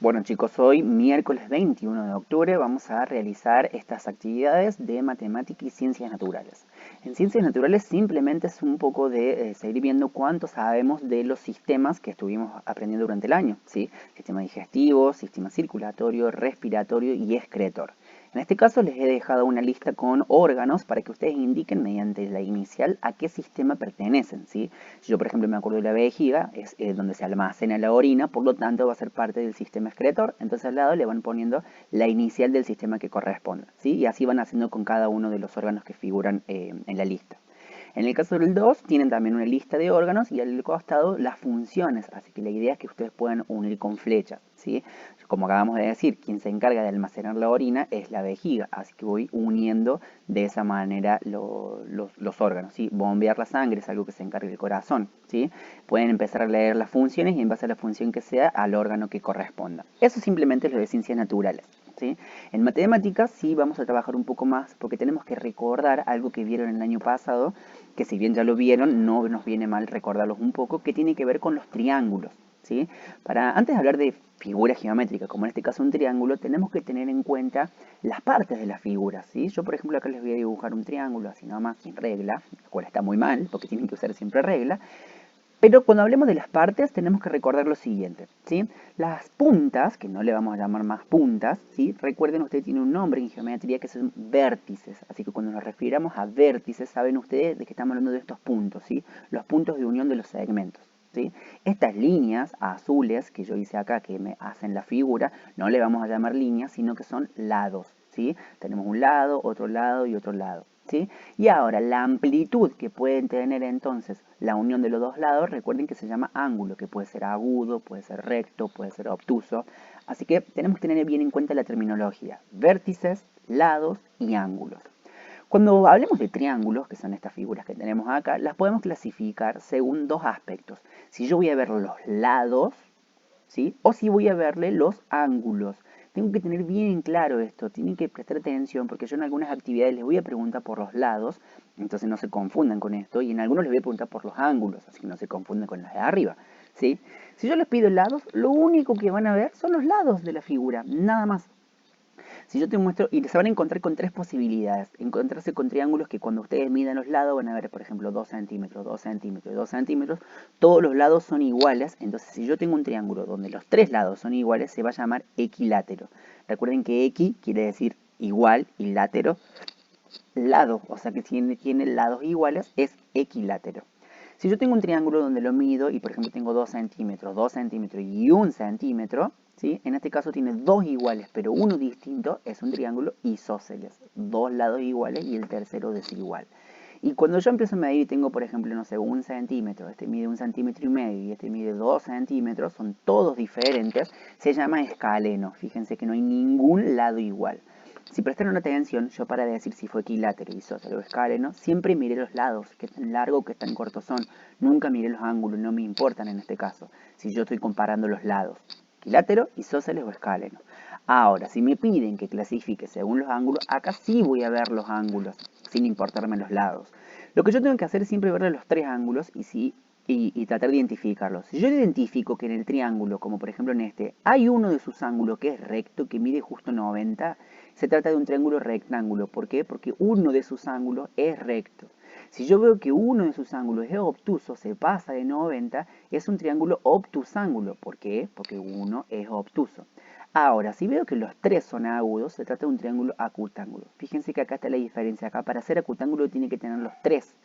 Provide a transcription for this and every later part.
Bueno chicos, hoy miércoles 21 de octubre vamos a realizar estas actividades de matemática y ciencias naturales. En ciencias naturales simplemente es un poco de seguir viendo cuánto sabemos de los sistemas que estuvimos aprendiendo durante el año, ¿sí? Sistema digestivo, sistema circulatorio, respiratorio y excretor. En este caso les he dejado una lista con órganos para que ustedes indiquen mediante la inicial a qué sistema pertenecen, ¿sí? Si yo, por ejemplo, me acuerdo de la vejiga, es donde se almacena la orina, por lo tanto va a ser parte del sistema excretor, entonces al lado le van poniendo la inicial del sistema que corresponda, ¿sí? Y así van haciendo con cada uno de los órganos que figuran en la lista. En el caso del 2 tienen también una lista de órganos y al costado las funciones, así que la idea es que ustedes puedan unir con flechas, ¿sí? Como acabamos de decir, quien se encarga de almacenar la orina es la vejiga, así que voy uniendo de esa manera los órganos, ¿sí? Bombear la sangre es algo que se encarga el corazón, ¿sí? Pueden empezar a leer las funciones y en base a la función que sea al órgano que corresponda. Eso simplemente es lo de ciencias naturales. ¿Sí? En matemáticas sí vamos a trabajar un poco más porque tenemos que recordar algo que vieron el año pasado, que si bien ya lo vieron, no nos viene mal recordarlos un poco, que tiene que ver con los triángulos. ¿Sí? Antes de hablar de figuras geométricas, como en este caso un triángulo, tenemos que tener en cuenta las partes de las figuras. ¿Sí? Yo, por ejemplo, acá les voy a dibujar un triángulo así nomás, sin regla, la cual está muy mal, porque tienen que usar siempre regla. Pero cuando hablemos de las partes tenemos que recordar lo siguiente, ¿sí? Las puntas, que no le vamos a llamar más puntas, ¿sí? Recuerden, ustedes tienen un nombre en geometría que son vértices, así que cuando nos refiramos a vértices, saben ustedes de que estamos hablando de estos puntos, ¿sí? Los puntos de unión de los segmentos, ¿sí? Estas líneas azules que yo hice acá, que me hacen la figura, no le vamos a llamar líneas, sino que son lados, ¿sí? Tenemos un lado y otro lado. ¿Sí? Y ahora, la amplitud que pueden tener entonces la unión de los dos lados, recuerden que se llama ángulo, que puede ser agudo, puede ser recto, puede ser obtuso. Así que tenemos que tener bien en cuenta la terminología: vértices, lados y ángulos. Cuando hablemos de triángulos, que son estas figuras que tenemos acá, las podemos clasificar según dos aspectos. Si yo voy a ver los lados, ¿sí? O si voy a verle los ángulos. Tengo que tener bien claro esto, tienen que prestar atención porque yo en algunas actividades les voy a preguntar por los lados, entonces no se confundan con esto, y en algunos les voy a preguntar por los ángulos, así que no se confundan con los de arriba, ¿sí? Si yo les pido lados, lo único que van a ver son los lados de la figura, nada más. Si yo te muestro, y se van a encontrar con tres posibilidades, encontrarse con triángulos que cuando ustedes midan los lados van a ver, por ejemplo, 2 centímetros, 2 centímetros, 2 centímetros, todos los lados son iguales, entonces si yo tengo un triángulo donde los tres lados son iguales, se va a llamar equilátero. Recuerden que equi quiere decir igual y látero, lado, o sea que tiene lados iguales, es equilátero. Si yo tengo un triángulo donde lo mido y por ejemplo tengo 2 centímetros y 1 centímetro, ¿sí? En este caso tiene dos iguales pero uno distinto, es un triángulo isósceles, dos lados iguales y el tercero desigual. Y cuando yo empiezo a medir y tengo, por ejemplo, no sé, 1 centímetro, este mide 1,5 centímetros y este mide 2 centímetros, son todos diferentes, se llama escaleno. Fíjense que no hay ningún lado igual. Si prestaron atención, yo para decir si fue equilátero, isósceles o escaleno, siempre miré los lados, qué tan largo, qué tan cortos son. Nunca miré los ángulos, no me importan en este caso, si yo estoy comparando los lados. Equilátero, isósceles o escaleno. Ahora, si me piden que clasifique según los ángulos, acá sí voy a ver los ángulos, sin importarme los lados. Lo que yo tengo que hacer es siempre ver los tres ángulos y tratar de identificarlos. Si yo identifico que en el triángulo, como por ejemplo en este, hay uno de sus ángulos que es recto, que mide justo 90, se trata de un triángulo rectángulo. ¿Por qué? Porque uno de sus ángulos es recto. Si yo veo que uno de sus ángulos es obtuso, se pasa de 90, es un triángulo obtusángulo. ¿Por qué? Porque uno es obtuso. Ahora, si veo que los tres son agudos, se trata de un triángulo acutángulo. Fíjense que acá está la diferencia. Acá para ser acutángulo tiene que tener los tres.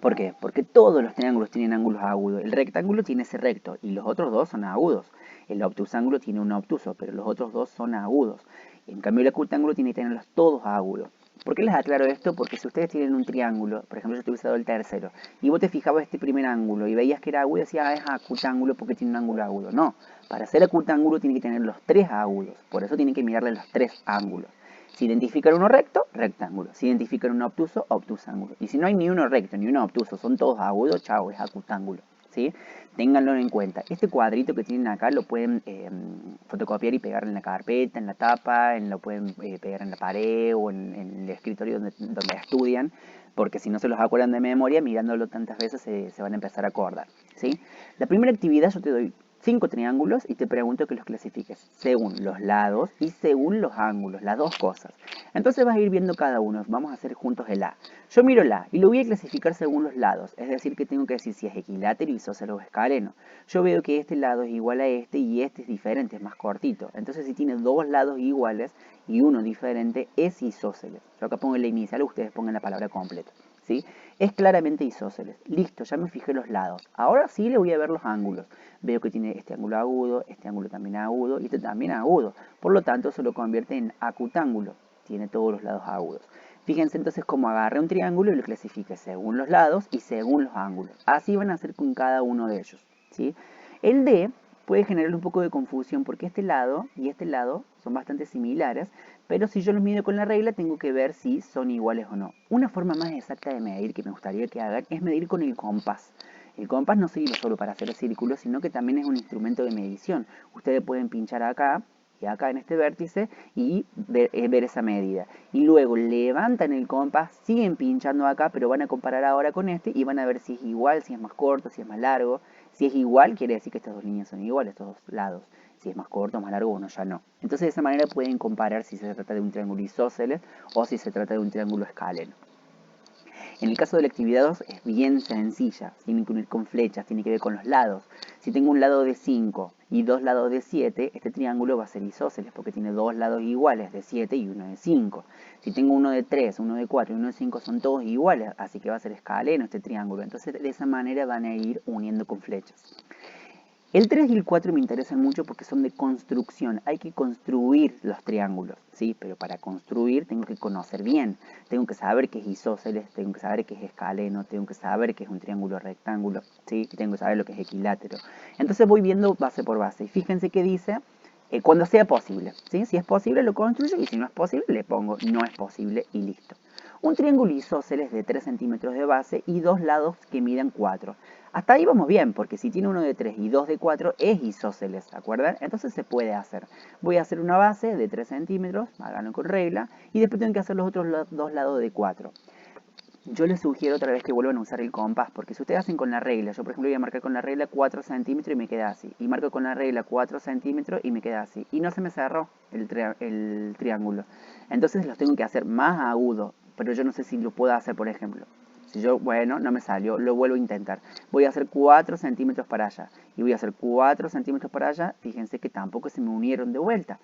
¿Por qué? Porque todos los triángulos tienen ángulos agudos. El rectángulo tiene ese recto y los otros dos son agudos. El obtusángulo tiene un obtuso, pero los otros dos son agudos. En cambio el acutángulo tiene que tenerlos todos agudos. ¿Por qué les aclaro esto? Porque si ustedes tienen un triángulo, por ejemplo yo te hubiese dado el tercero, y vos te fijabas este primer ángulo y veías que era agudo y decías, es acutángulo porque tiene un ángulo agudo. No, para ser acutángulo tiene que tener los tres agudos. Por eso tienen que mirarle los tres ángulos. Si identifican uno recto, rectángulo. Si identifican uno obtuso, obtusángulo. Y si no hay ni uno recto ni uno obtuso, son todos agudos, chao, es acutángulo. ¿Sí? Ténganlo en cuenta. Este cuadrito que tienen acá lo pueden fotocopiar y pegar en la carpeta, en la tapa, lo pueden pegar en la pared o en el escritorio donde estudian, porque si no se los acuerdan de memoria, mirándolo tantas veces se van a empezar a acordar. ¿Sí? La primera actividad yo te doy 5 triángulos y te pregunto que los clasifiques según los lados y según los ángulos, las dos cosas. Entonces vas a ir viendo cada uno, vamos a hacer juntos el A. Yo miro el A y lo voy a clasificar según los lados, es decir que tengo que decir si es equilátero, isósceles o escaleno. Yo veo que este lado es igual a este y este es diferente, es más cortito. Entonces si tiene dos lados iguales y uno diferente es isósceles. Yo acá pongo la inicial, ustedes pongan la palabra completa. ¿Sí? Es claramente isósceles. Listo, ya me fijé los lados. Ahora sí le voy a ver los ángulos. Veo que tiene este ángulo agudo, este ángulo también agudo y este también agudo. Por lo tanto, se lo convierte en acutángulo. Tiene todos los lados agudos. Fíjense entonces cómo agarré un triángulo y lo clasifique según los lados y según los ángulos. Así van a hacer con cada uno de ellos. ¿Sí? El D puede generar un poco de confusión porque este lado y este lado son bastante similares, pero si yo los mido con la regla tengo que ver si son iguales o no. Una forma más exacta de medir que me gustaría que hagan es medir con el compás. El compás no sirve solo para hacer círculos, sino que también es un instrumento de medición. Ustedes pueden pinchar acá y acá en este vértice y ver esa medida. Y luego levantan el compás, siguen pinchando acá, pero van a comparar ahora con este y van a ver si es igual, si es más corto, si es más largo. Si es igual, quiere decir que estas dos líneas son iguales, estos dos lados. Si es más corto o más largo, uno ya no. Entonces de esa manera pueden comparar si se trata de un triángulo isósceles o si se trata de un triángulo escaleno. En el caso de la actividad 2 es bien sencilla, tiene que unir con flechas, tiene que ver con los lados. Si tengo un lado de 5 y dos lados de 7, este triángulo va a ser isósceles porque tiene dos lados iguales de 7 y uno de 5. Si tengo uno de 3, uno de 4 y uno de 5 son todos iguales, así que va a ser escaleno este triángulo. Entonces de esa manera van a ir uniendo con flechas. El 3 y el 4 me interesan mucho porque son de construcción. Hay que construir los triángulos, ¿sí? Pero para construir tengo que conocer bien. Tengo que saber qué es isósceles, tengo que saber qué es escaleno, tengo que saber qué es un triángulo rectángulo, ¿sí? Y tengo que saber lo que es equilátero. Entonces voy viendo base por base. Y fíjense que dice, cuando sea posible, ¿sí? Si es posible lo construyo y si no es posible le pongo no es posible y listo. Un triángulo isósceles de 3 centímetros de base y dos lados que midan 4. Hasta ahí vamos bien, porque si tiene uno de 3 y dos de 4 es isósceles, ¿se acuerdan? Entonces se puede hacer. Voy a hacer una base de 3 centímetros, háganlo con regla, y después tengo que hacer los otros dos lados de 4. Yo les sugiero otra vez que vuelvan a usar el compás, porque si ustedes hacen con la regla, yo por ejemplo voy a marcar con la regla 4 centímetros y me queda así, y marco con la regla 4 centímetros y me queda así, y no se me cerró el triángulo. Entonces los tengo que hacer más agudo, pero yo no sé si lo puedo hacer, por ejemplo. Si yo, bueno, no me salió, lo vuelvo a intentar. Voy a hacer 4 centímetros para allá, y voy a hacer 4 centímetros para allá, fíjense que tampoco se me unieron de vuelta.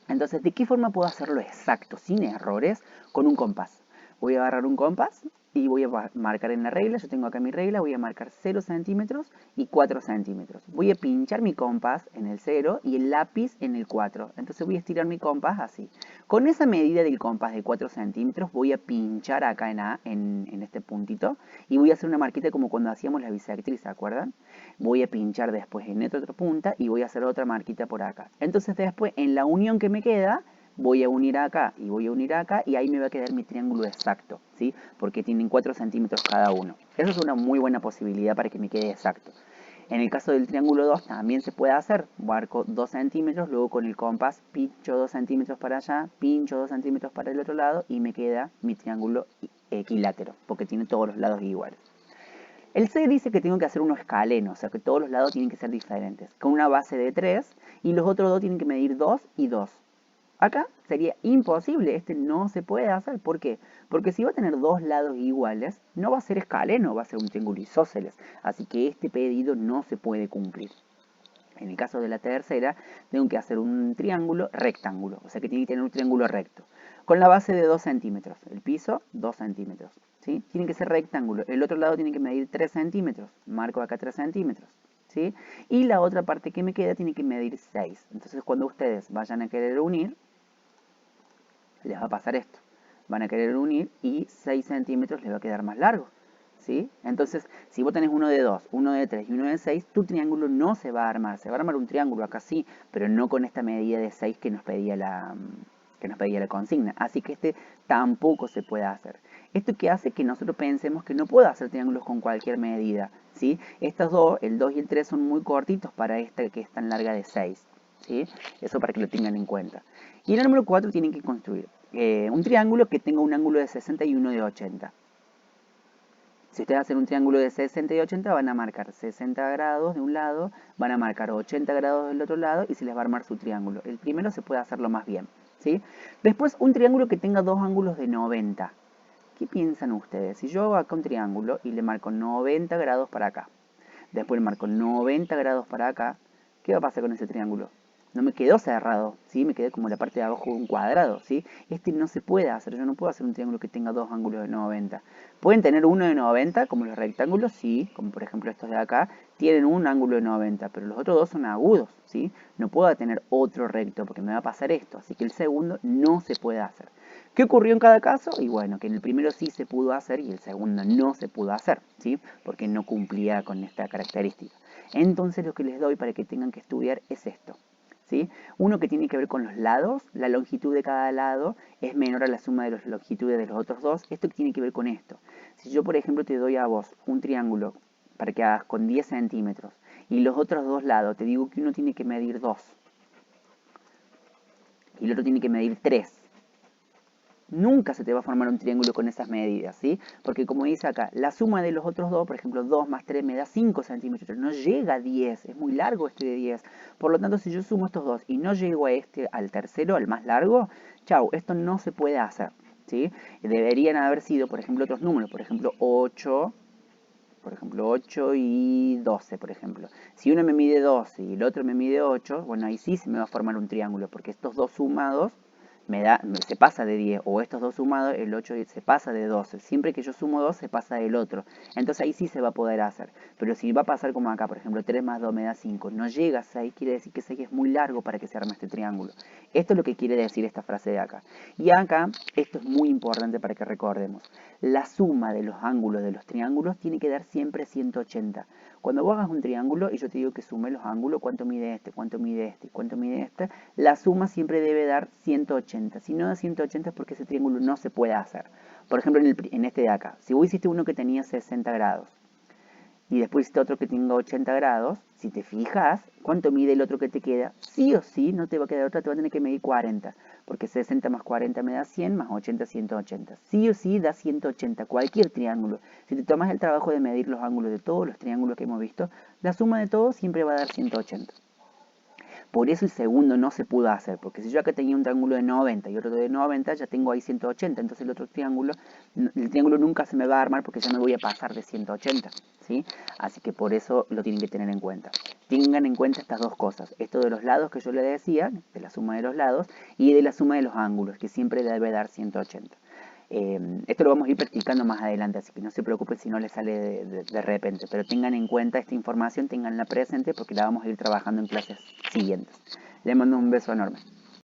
Entonces, ¿de qué forma puedo hacerlo exacto, sin errores, con un compás? Voy a agarrar un compás y voy a marcar en la regla, yo tengo acá mi regla, voy a marcar 0 centímetros y 4 centímetros. Voy a pinchar mi compás en el 0 y el lápiz en el 4. Entonces voy a estirar mi compás así. Con esa medida del compás de 4 centímetros voy a pinchar acá en A, en este puntito, y voy a hacer una marquita como cuando hacíamos la bisectriz, ¿se acuerdan? Voy a pinchar después en esta otra punta y voy a hacer otra marquita por acá. Entonces después en la unión que me queda, voy a unir acá y voy a unir acá y ahí me va a quedar mi triángulo exacto, ¿sí? Porque tienen 4 centímetros cada uno. Eso es una muy buena posibilidad para que me quede exacto. En el caso del triángulo 2 también se puede hacer. Marco 2 centímetros, luego con el compás pincho 2 centímetros para allá, pincho 2 centímetros para el otro lado y me queda mi triángulo equilátero, porque tiene todos los lados iguales. El C dice que tengo que hacer uno escaleno, o sea que todos los lados tienen que ser diferentes, con una base de 3 y los otros dos tienen que medir 2 y 2. Acá sería imposible, este no se puede hacer. ¿Por qué? Porque si va a tener dos lados iguales, no va a ser escaleno, va a ser un triángulo isósceles. Así que este pedido no se puede cumplir. En el caso de la tercera, tengo que hacer un triángulo rectángulo, o sea que tiene que tener un triángulo recto, con la base de 2 centímetros, el piso 2 centímetros. ¿Sí? Tiene que ser rectángulo, el otro lado tiene que medir 3 centímetros, marco acá 3 centímetros. ¿Sí? Y la otra parte que me queda tiene que medir 6. Entonces cuando ustedes vayan a querer unir, les va a pasar esto. Van a querer unir y 6 centímetros les va a quedar más largo. ¿Sí? Entonces, si vos tenés uno de 2, uno de 3 y uno de 6, tu triángulo no se va a armar. Se va a armar un triángulo acá sí, pero no con esta medida de 6 que nos pedía la consigna. Así que este tampoco se puede hacer. Esto que hace que nosotros pensemos que no puedo hacer triángulos con cualquier medida. ¿Sí? Estos dos, el 2 y el 3, son muy cortitos para esta que es tan larga de 6. ¿Sí? Eso para que lo tengan en cuenta. Y en el número 4 tienen que construir un triángulo que tenga un ángulo de 60 y uno de 80. Si ustedes hacen un triángulo de 60 y 80, van a marcar 60 grados de un lado, van a marcar 80 grados del otro lado y se les va a armar su triángulo. El primero se puede hacerlo más bien, ¿sí? Después, un triángulo que tenga dos ángulos de 90. ¿Qué piensan ustedes? Si yo hago acá un triángulo y le marco 90 grados para acá, después le marco 90 grados para acá, ¿qué va a pasar con ese triángulo? No me quedó cerrado, ¿sí? Me quedé como la parte de abajo de un cuadrado, ¿sí? Este no se puede hacer, yo no puedo hacer un triángulo que tenga dos ángulos de 90. ¿Pueden tener uno de 90, como los rectángulos? Sí, como por ejemplo estos de acá, tienen un ángulo de 90, pero los otros dos son agudos, ¿sí? No puedo tener otro recto porque me va a pasar esto, así que el segundo no se puede hacer. ¿Qué ocurrió en cada caso? Y bueno, que en el primero sí se pudo hacer y el segundo no se pudo hacer, ¿sí? Porque no cumplía con esta característica. Entonces lo que les doy para que tengan que estudiar es esto, ¿sí? Uno que tiene que ver con los lados, la longitud de cada lado es menor a la suma de las longitudes de los otros dos. Esto tiene que ver con esto. Si yo, por ejemplo, te doy a vos un triángulo para que hagas con 10 centímetros y los otros dos lados, te digo que uno tiene que medir 2 y el otro tiene que medir 3. Nunca se te va a formar un triángulo con esas medidas, ¿sí? Porque como dice acá, la suma de los otros dos, por ejemplo, 2 más 3 me da 5 centímetros, no llega a 10, es muy largo este de 10. Por lo tanto, si yo sumo estos dos y no llego a este, al tercero, al más largo, chau, esto no se puede hacer, ¿sí? Deberían haber sido, por ejemplo, otros números, por ejemplo, 8 y 12, por ejemplo. Si uno me mide 12 y el otro me mide 8, bueno, ahí sí se me va a formar un triángulo, porque estos dos sumados se pasa de 10, o estos dos sumados, el 8 se pasa de 12. Siempre que yo sumo 2, se pasa del otro. Entonces ahí sí se va a poder hacer. Pero si va a pasar como acá, por ejemplo, 3 más 2 me da 5, no llega a 6, quiere decir que 6 es muy largo para que se arme este triángulo. Esto es lo que quiere decir esta frase de acá. Y acá, esto es muy importante para que recordemos. La suma de los ángulos de los triángulos tiene que dar siempre 180. Cuando vos hagas un triángulo y yo te digo que sume los ángulos, cuánto mide este, cuánto mide este, cuánto mide este, la suma siempre debe dar 180. Si no da 180 es porque ese triángulo no se puede hacer. Por ejemplo, en este de acá, si vos hiciste uno que tenía 60 grados y después hiciste otro que tenga 80 grados, si te fijas, ¿cuánto mide el otro que te queda? Sí o sí, no te va a quedar otra, te va a tener que medir 40, porque 60 más 40 me da 100, más 80, 180. Sí o sí da 180, cualquier triángulo. Si te tomas el trabajo de medir los ángulos de todos los triángulos que hemos visto, la suma de todos siempre va a dar 180. Por eso el segundo no se pudo hacer, porque si yo acá tenía un triángulo de 90 y otro de 90, ya tengo ahí 180, entonces el triángulo nunca se me va a armar porque ya me voy a pasar de 180, ¿sí? Así que por eso lo tienen que tener en cuenta. Tengan en cuenta estas dos cosas, esto de los lados que yo les decía, de la suma de los lados, y de la suma de los ángulos, que siempre debe dar 180. Esto lo vamos a ir practicando más adelante, así que no se preocupen si no les sale de repente, pero tengan en cuenta esta información, tenganla presente porque la vamos a ir trabajando en clases siguientes. Les mando un beso enorme.